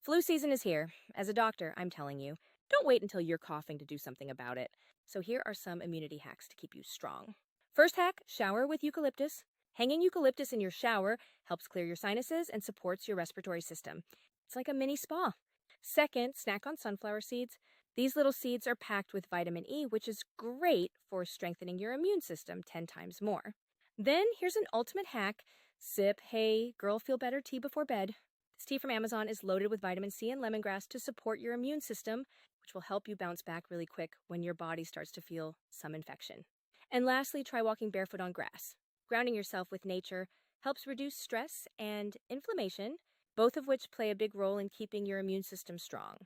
Flu season is here. As a doctor, I'm telling you, don't wait until you're coughing to do something about it. So here are some immunity hacks to keep you strong. First hack, shower with eucalyptus. Hanging eucalyptus in your shower helps clear your sinuses and supports your respiratory system. It's like a mini spa. Second, snack on sunflower seeds. These little seeds are packed with vitamin E, which is great for strengthening your immune system 10 times more. Then here's an ultimate hack. Sip Hey Girl Feel Better tea before bed. This tea from Amazon is loaded with vitamin C and lemongrass to support your immune system, which will help you bounce back really quick when your body starts to feel some infection. And lastly, try walking barefoot on grass. Grounding yourself with nature helps reduce stress and inflammation, both of which play a big role in keeping your immune system strong.